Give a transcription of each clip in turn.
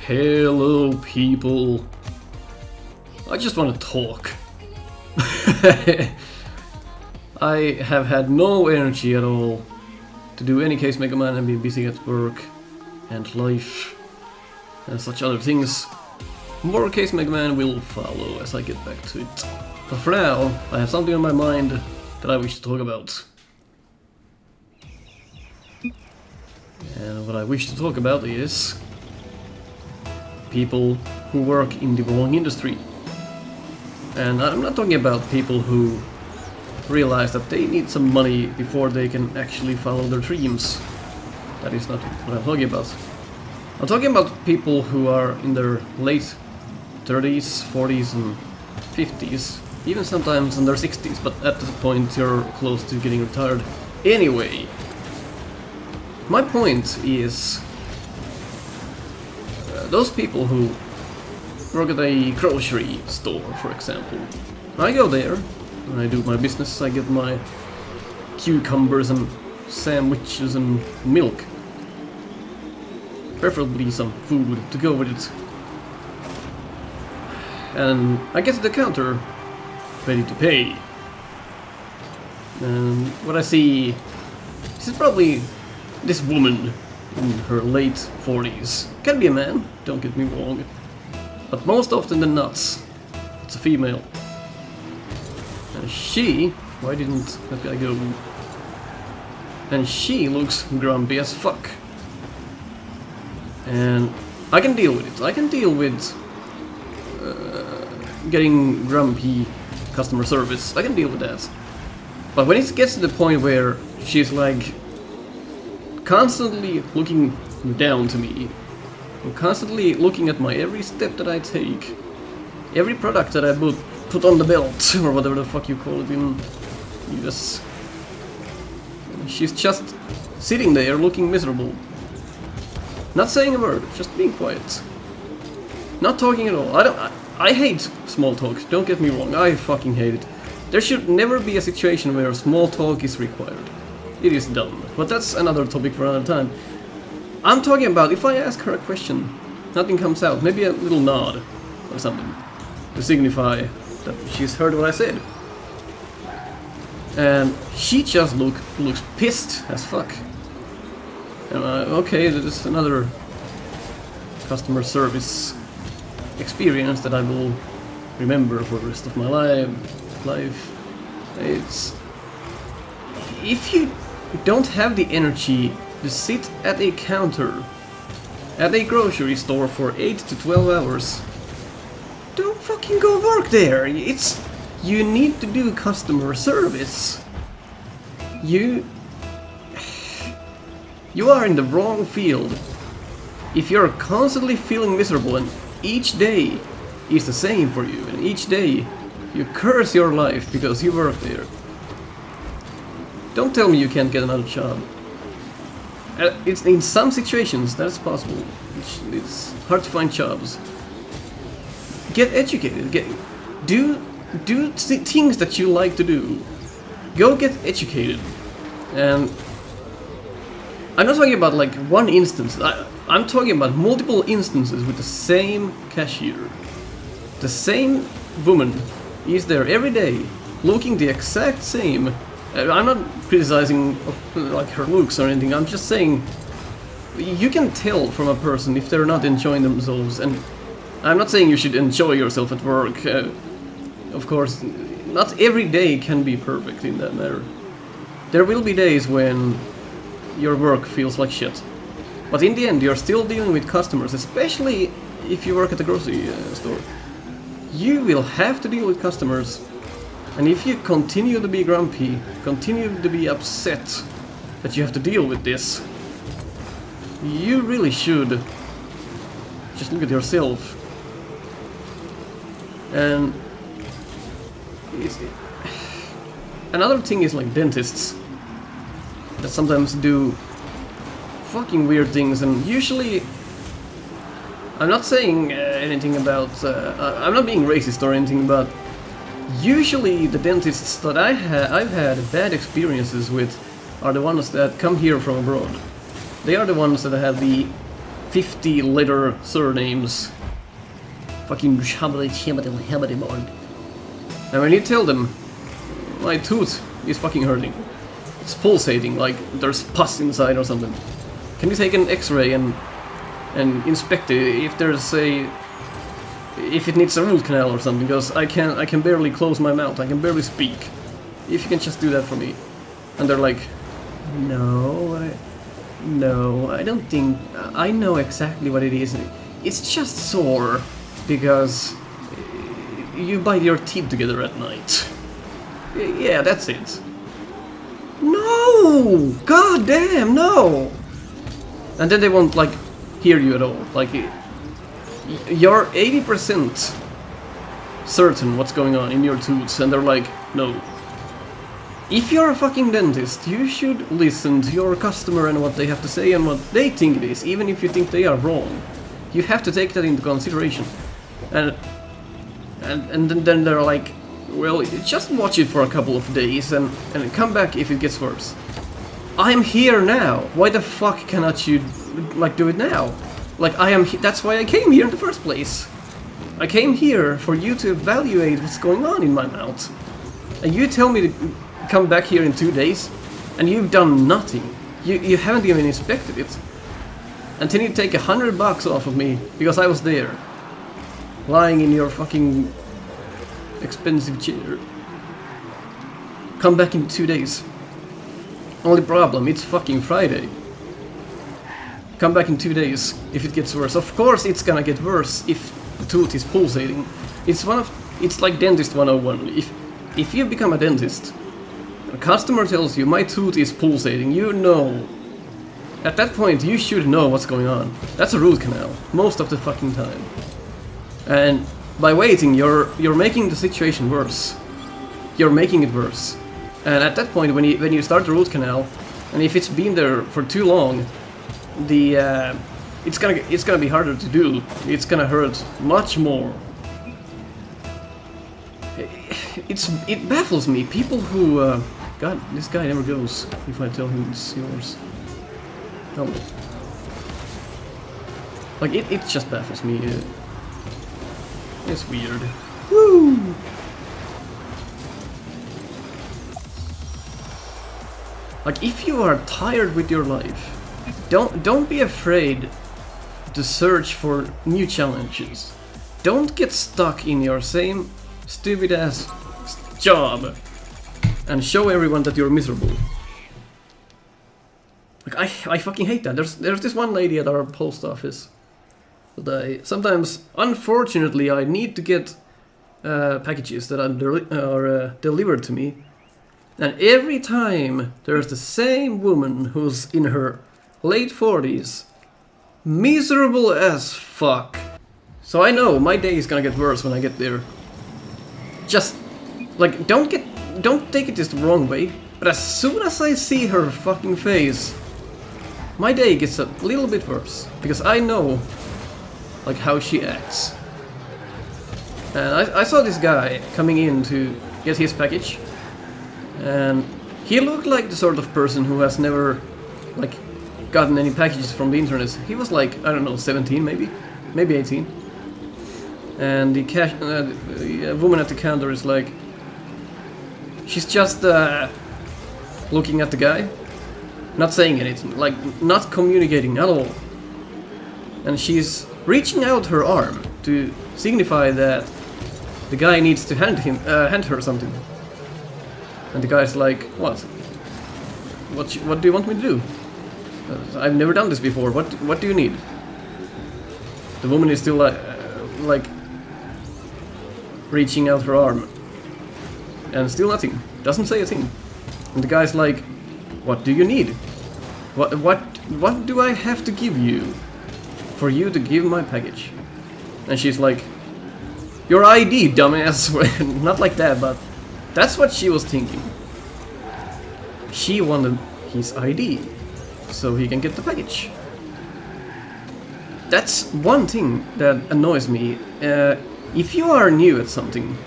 Hello, people. I just want to talk. I have had no energy at all to do any Case Mega Man and be busy at work and life and such other things. More Case Mega Man will follow as I get back to it. But for now, I have something on my mind that I wish to talk about. And what I wish to talk about is people who work in the wrong industry. And I'm not talking about people who realize that they need some money before they can actually follow their dreams. That is not what I'm talking about. I'm talking about people who are in their late 30s, 40s and 50s, even sometimes in their 60s, but at this point you're close to getting retired. Anyway, my point is those people who work at a grocery store, for example. I go there, and I do my business, I get my cucumbers and sandwiches and milk. Preferably some food to go with it. And I get to the counter, ready to pay. And what I see, this is probably this woman in her late 40s. Can be a man, don't get me wrong. But most often than not, it's a female. And she... why didn't that guy go? And she looks grumpy as fuck. And I can deal with it. I can deal with getting grumpy customer service. I can deal with that. But when it gets to the point where she's like constantly looking down to me, and constantly looking at my every step that I take, every product that I put on the belt, or whatever the fuck you call it in US. She's just sitting there looking miserable. Not saying a word, just being quiet. Not talking at all. I hate small talk, don't get me wrong, I fucking hate it. There should never be a situation where small talk is required. It is dumb. But that's another topic for another time. I'm talking about if I ask her a question, nothing comes out, maybe a little nod or something to signify that she's heard what I said. And she just looks pissed as fuck. And okay, this is another customer service experience that I will remember for the rest of my life. It's... if you don't have the energy to sit at a counter at a grocery store for 8 to 12 hours, don't fucking go work there. You need to do customer service. You are in the wrong field. If you're constantly feeling miserable and each day is the same for you, and each day you curse your life because you work there, don't tell me you can't get another job. It's in some situations that's possible. It's hard to find jobs. Get educated. Do things that you like to do. Go get educated. And I'm not talking about like one instance. I'm talking about multiple instances with the same cashier. The same woman is there every day, looking the exact same. I'm not criticizing like her looks or anything, I'm just saying you can tell from a person if they're not enjoying themselves, and I'm not saying you should enjoy yourself at work. Of course, not every day can be perfect in that matter. There will be days when your work feels like shit. But in the end, you're still dealing with customers, especially if you work at a grocery store. You will have to deal with customers. And if you continue to be grumpy, continue to be upset that you have to deal with this, you really should just look at yourself. And another thing is like dentists that sometimes do fucking weird things, and usually I'm not saying anything about I'm not being racist or anything, but usually the dentists that I've had bad experiences with are the ones that come here from abroad. They are the ones that have the 50-letter surnames. Fucking and when you tell them, my tooth is fucking hurting. It's pulsating, like there's pus inside or something. Can you take an X-ray and inspect it if there's if it needs a root canal or something? Because I can barely close my mouth. I can barely speak. If you can just do that for me. And they're like, no, I don't think I know exactly what it is. It's just sore because you bite your teeth together at night. Yeah, that's it. No! God damn, no! And then they won't, like, hear you at all. Like, you're 80% certain what's going on in your tooth, and they're like, no. If you're a fucking dentist, you should listen to your customer and what they have to say and what they think it is, even if you think they are wrong. You have to take that into consideration. And then they're like, well, just watch it for a couple of days and come back if it gets worse. I'm here now. Why the fuck cannot you, like, do it now? Like, that's why I came here in the first place. I came here for you to evaluate what's going on in my mouth. And you tell me to come back here in 2 days, and you've done nothing. You haven't even inspected it. And then you take $100 off of me because I was there, lying in your fucking expensive chair. Come back in 2 days. Only problem, it's fucking Friday. Come back in 2 days if it gets worse. Of course it's gonna get worse if the tooth is pulsating. It's like dentist 101. If you become a dentist, a customer tells you my tooth is pulsating, you know. At that point you should know what's going on. That's a root canal, most of the fucking time. And by waiting, you're making the situation worse. You're making it worse. And at that point, when you start the root canal, and if it's been there for too long, it's gonna be harder to do. It's gonna hurt much more. It baffles me. People who God, this guy never goes. If I tell him it's yours, no. Like it just baffles me. It's weird. Woo! Like, if you are tired with your life, don't be afraid to search for new challenges. Don't get stuck in your same stupid ass job and show everyone that you're miserable. Like, I fucking hate that. There's this one lady at our post office that sometimes, unfortunately, I need to get packages that are delivered to me. And every time there's the same woman who's in her late 40s, miserable as fuck. So I know my day is gonna get worse when I get there. Just, like, don't take it just the wrong way, but as soon as I see her fucking face, my day gets a little bit worse, because I know, like, how she acts. And I saw this guy coming in to get his package, and he looked like the sort of person who has never, like, gotten any packages from the internet. He was like, I don't know, 17 maybe 18. And the woman at the counter is like, she's just looking at the guy, not saying anything, like not communicating at all. And she's reaching out her arm to signify that the guy needs to hand her something. And the guy's like, what? What do you want me to do? I've never done this before. What do you need? The woman is still like reaching out her arm, and still nothing. Doesn't say a thing. And the guy's like, what do you need? What do I have to give you for you to give my package? And she's like, your ID, dumbass. Not like that, but that's what she was thinking. She wanted his ID so he can get the package. That's one thing that annoys me. If you are new at something,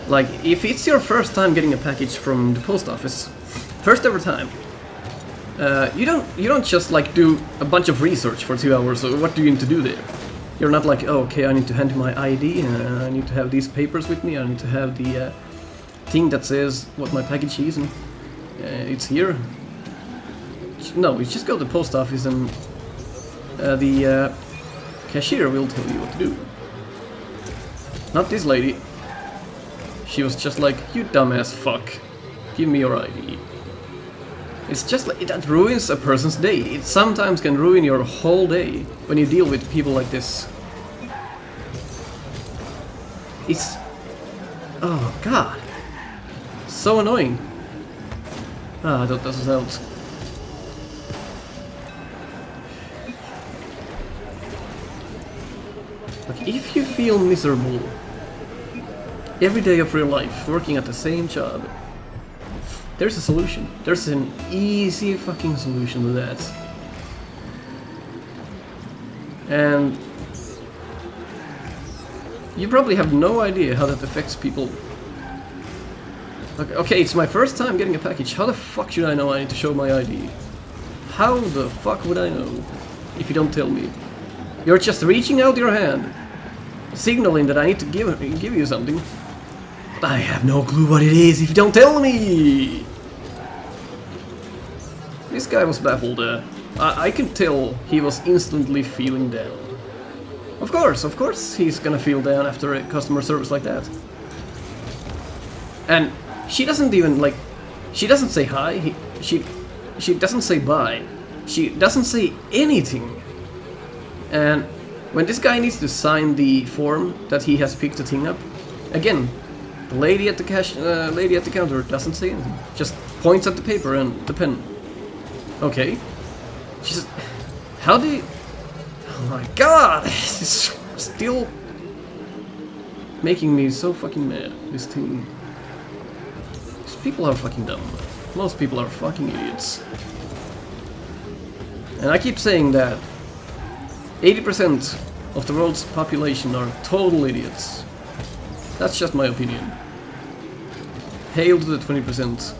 like if it's your first time getting a package from the post office, first ever time, You don't just like do a bunch of research for 2 hours. So what do you need to do there? You're not like, oh, okay, I need to hand my ID, I need to have these papers with me, I need to have the thing that says what my package is, and it's here. No, you just go to the post office and the cashier will tell you what to do. Not this lady. She was just like, you dumbass fuck, give me your ID. It's just like, that ruins a person's day. It sometimes can ruin your whole day when you deal with people like this. It's... oh god. So annoying. Ah, that doesn't help. Like, if you feel miserable every day of your life working at the same job, there's a solution. There's an easy fucking solution to that. And you probably have no idea how that affects people. Like, okay, it's my first time getting a package. How the fuck should I know I need to show my ID? How the fuck would I know if you don't tell me? You're just reaching out your hand, signaling that I need to give you something. But I have no clue what it is if you don't tell me! This guy was baffled. I could tell he was instantly feeling down. Of course he's gonna feel down after a customer service like that. And she doesn't even like... she doesn't say hi, she doesn't say bye. She doesn't say anything. And when this guy needs to sign the form that he has picked the thing up, again, the lady at the lady at the counter doesn't say anything. Just points at the paper and the pen. Okay. She says, how do you... oh my god! It's still making me so fucking mad, this thing. These people are fucking dumb. Most people are fucking idiots. And I keep saying that 80% of the world's population are total idiots. That's just my opinion. Hail to the 20%.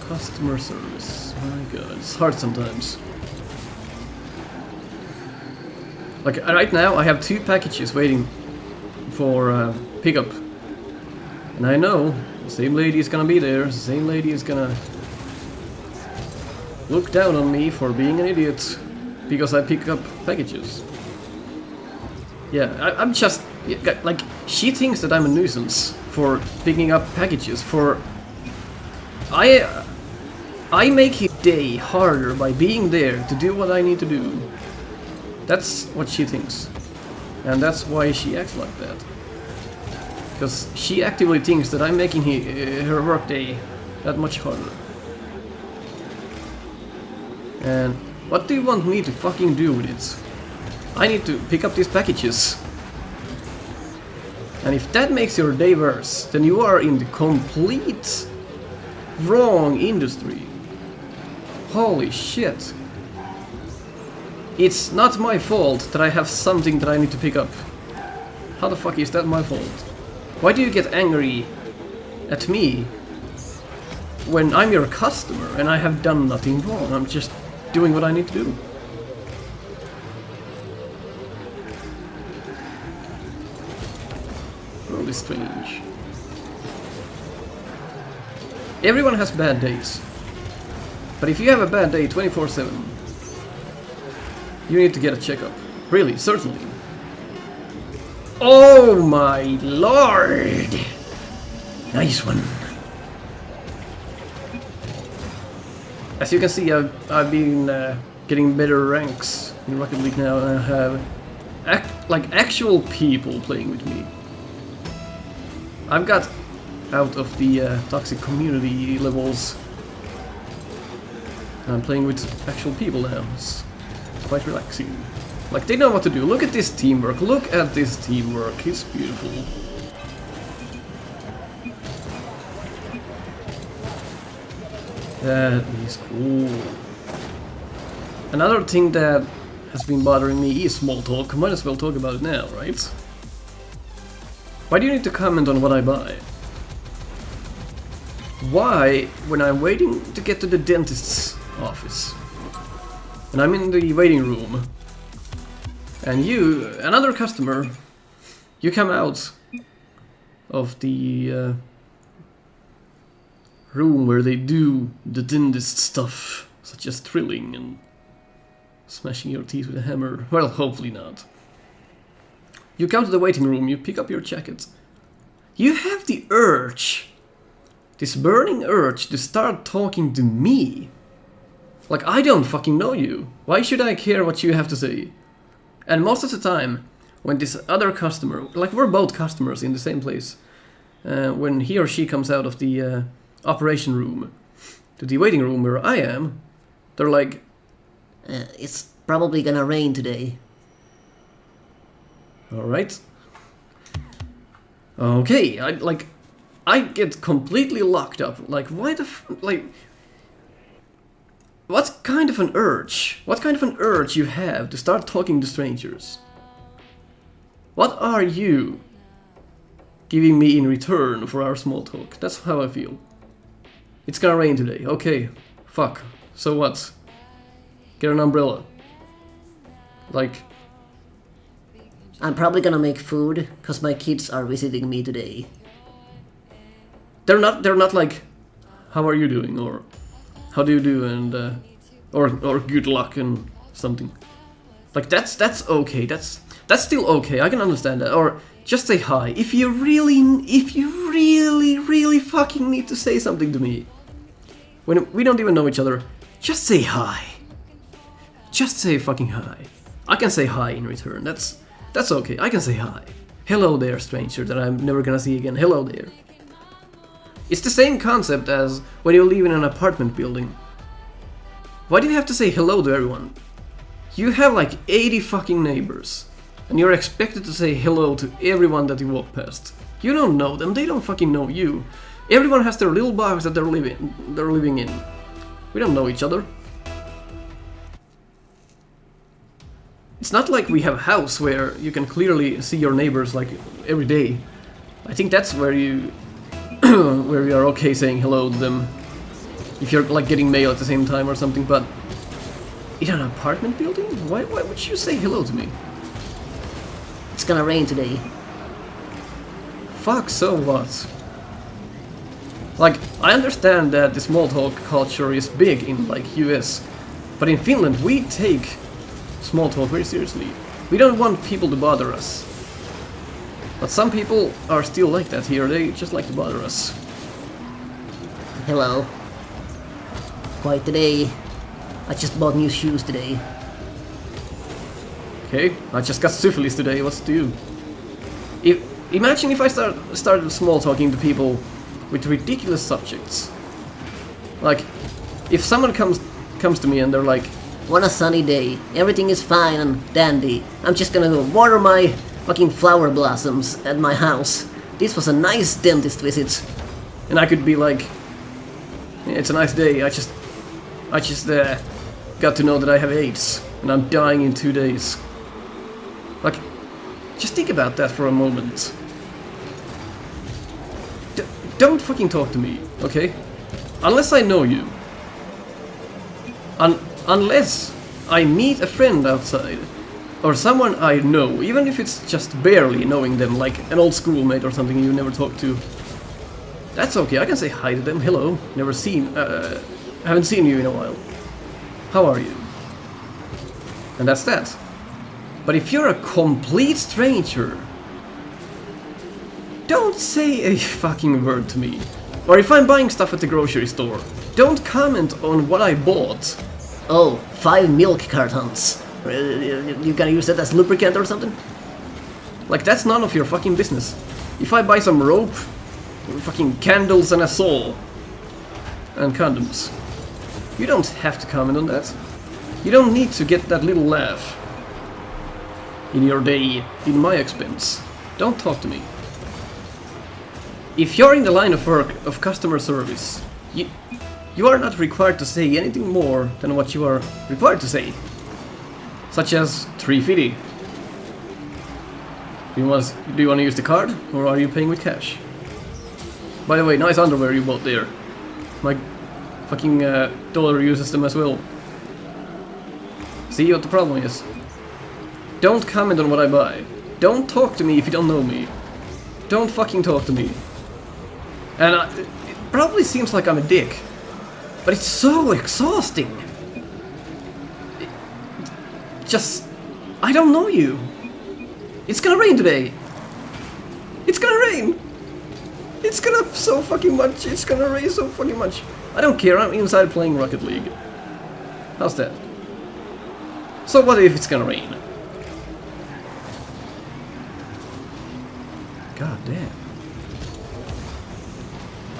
Customer service. My god, it's hard sometimes. Like, right now I have 2 packages waiting for pickup. And I know the same lady is gonna be there, the same lady is gonna look down on me for being an idiot because I pick up packages. Yeah, I'm just... like, she thinks that I'm a nuisance for picking up packages, for... I make his day harder by being there to do what I need to do. That's what she thinks. And that's why she acts like that. Because she actively thinks that I'm making her work day that much harder. And what do you want me to fucking do with it? I need to pick up these packages. And if that makes your day worse, then you are in the complete wrong industry. Holy shit. It's not my fault that I have something that I need to pick up. How the fuck is that my fault? Why do you get angry at me when I'm your customer and I have done nothing wrong? I'm just doing what I need to do. Really strange. Everyone has bad days. But if you have a bad day 24/7, you need to get a checkup. Really, certainly. Oh my lord! Nice one. As you can see, I've been getting better ranks in Rocket League now, and I have actual people playing with me. I've got out of the toxic community levels. I'm playing with actual people now. It's quite relaxing. Like, they know what to do. Look at this teamwork. Look at this teamwork. It's beautiful. That is cool. Another thing that has been bothering me is small talk. Might as well talk about it now, right? Why do you need to comment on what I buy? why, when I'm waiting to get to the dentist's office, and I'm in the waiting room, and you, another customer, you come out of the room where they do the dentist stuff, such as drilling and smashing your teeth with a hammer. Well, hopefully not. You come to the waiting room, you pick up your jacket. You have the urge, this burning urge, to start talking to me. Like, I don't fucking know you. Why should I care what you have to say? And most of the time, when this other customer, like we're both customers in the same place, when he or she comes out of the operation room to the waiting room where I am, they're like, it's probably gonna rain today. alright. Okay, I get completely locked up. Like, why the like... What kind of an urge you have to start talking to strangers? What are you giving me in return for our small talk? That's how I feel. It's gonna rain today. Okay, fuck. So what? Get an umbrella. Like... I'm probably gonna make food, cause my kids are visiting me today. They're not like, how are you doing, or how do you do, and or good luck and something. Like that's okay. That's still okay. I can understand that. Or just say hi if you really fucking need to say something to me. When we don't even know each other, just say hi. Just say fucking hi. I can say hi in return. That's okay. I can say hi. Hello there, stranger that I'm never gonna see again. Hello there. It's the same concept as when you live in an apartment building. Why do you have to say hello to everyone? You have like 80 fucking neighbors, and you're expected to say hello to everyone that you walk past. You don't know them, they don't fucking know you. Everyone has their little box that they're living in. We don't know each other. It's not like we have a house where you can clearly see your neighbors like every day. I think that's where you where you are okay saying hello to them if you're like getting mail at the same time or something, but in an apartment building? Why would you say hello to me? It's gonna rain today. Fuck, so what? Like, I understand that the small talk culture is big in like US, but in Finland we take small talk very seriously. We don't want people to bother us. But some people are still like that here, they just like to bother us. Hello. Quite today. I just bought new shoes today. Okay, I just got syphilis today, what's to do? Imagine if I started small talking to people with ridiculous subjects. Like, if someone comes to me and they're like, "What a sunny day. Everything is fine and dandy. I'm just gonna go water my fucking flower blossoms at my house. This was a nice dentist visit." And I could be like, yeah, it's a nice day, I just got to know that I have AIDS, and I'm dying in 2 days. Like, just think about that for a moment. Don't fucking talk to me, okay? Unless I know you. Unless I meet a friend outside, or someone I know, even if it's just barely knowing them, like an old schoolmate or something you never talked to. That's okay, I can say hi to them, hello, haven't seen you in a while. How are you? And that's that. But if you're a complete stranger, don't say a fucking word to me. Or if I'm buying stuff at the grocery store, don't comment on what I bought. Oh, 5 milk cartons. You gonna use that as lubricant or something? Like, that's none of your fucking business. If I buy some rope, fucking candles and a saw, and condoms, you don't have to comment on that. You don't need to get that little laugh in your day in my expense. Don't talk to me. If you're in the line of work of customer service, you are not required to say anything more than what you are required to say. Such as $3.50. Do you want to use the card, or are you paying with cash? By the way, nice underwear you bought there. My fucking daughter uses them as well. See what the problem is? Don't comment on what I buy. Don't talk to me if you don't know me. Don't fucking talk to me. And it probably seems like I'm a dick, but it's so exhausting. I don't know you. It's gonna rain today. It's gonna rain. It's gonna so fucking much. It's gonna rain so fucking much. I don't care. I'm inside playing Rocket League. How's that? So what if it's gonna rain? God damn.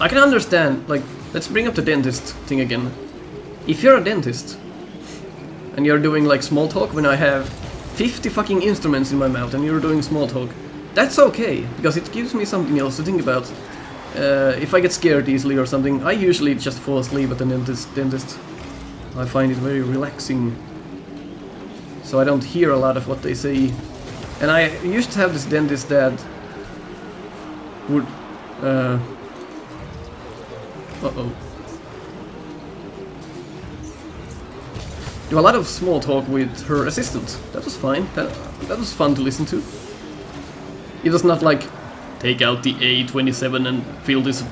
I can understand, like, let's bring up the dentist thing again. If you're a dentist, and you're doing, like, small talk when I have 50 fucking instruments in my mouth and you're doing small talk, that's okay, because it gives me something else to think about. If I get scared easily or something, I usually just fall asleep at the dentist. I find it very relaxing. So I don't hear a lot of what they say. And I used to have this dentist that would... uh-oh. Do a lot of small talk with her assistant. That was fine. That was fun to listen to. It was not like, take out the A27 and fill this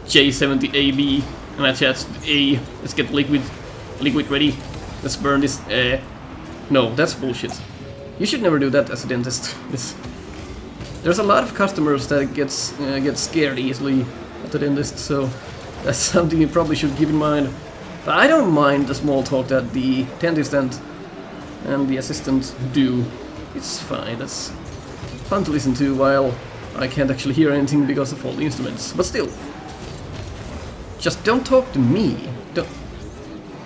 J70AB and attach the A. Let's get liquid ready. Let's burn this. No, that's bullshit. You should never do that as a dentist. There's a lot of customers that get scared easily at the dentist, so that's something you probably should keep in mind. But I don't mind the small talk that the dentist and the assistant do. It's fine. That's fun to listen to while I can't actually hear anything because of all the instruments. But still, just don't talk to me. Don't.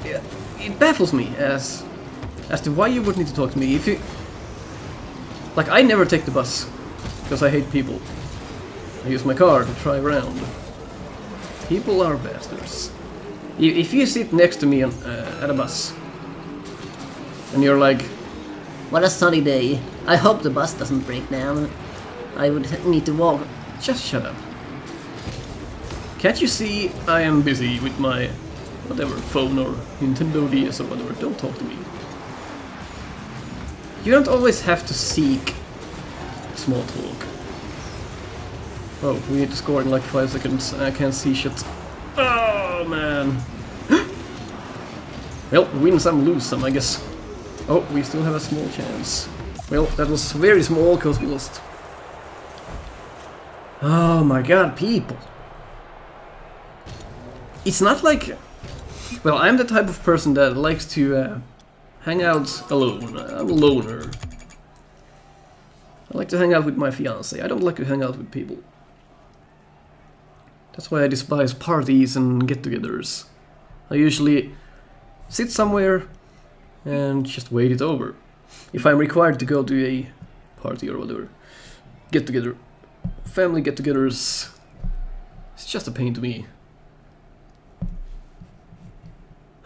Yeah, it baffles me as to why you would need to talk to me. If you, like, I never take the bus because I hate people. I use my car to drive around. People are bastards. If you sit next to me at a bus and you're like, What a sunny day. I hope the bus doesn't break down. I would need to walk. just shut up. Can't you see I am busy with my whatever phone or Nintendo DS or whatever? Don't talk to me. You don't always have to seek small talk. Oh, we need to score in like 5 seconds. I can't see shit. Oh man. Well, win some, lose some, I guess. Oh, we still have a small chance. Well, that was very small because we lost. Oh my god, people. It's not like... Well, I'm the type of person that likes to hang out alone. I'm a loner. I like to hang out with my fiancé. I don't like to hang out with people. That's why I despise parties and get-togethers. I usually sit somewhere and just wait it over. If I'm required to go to a party or whatever, get-together, family get-togethers, it's just a pain to me.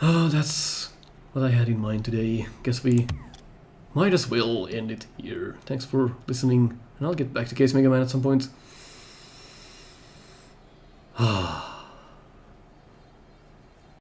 Oh, that's what I had in mind today. Guess we might as well end it here. Thanks for listening, and I'll get back to Case Mega Man at some point. Ah.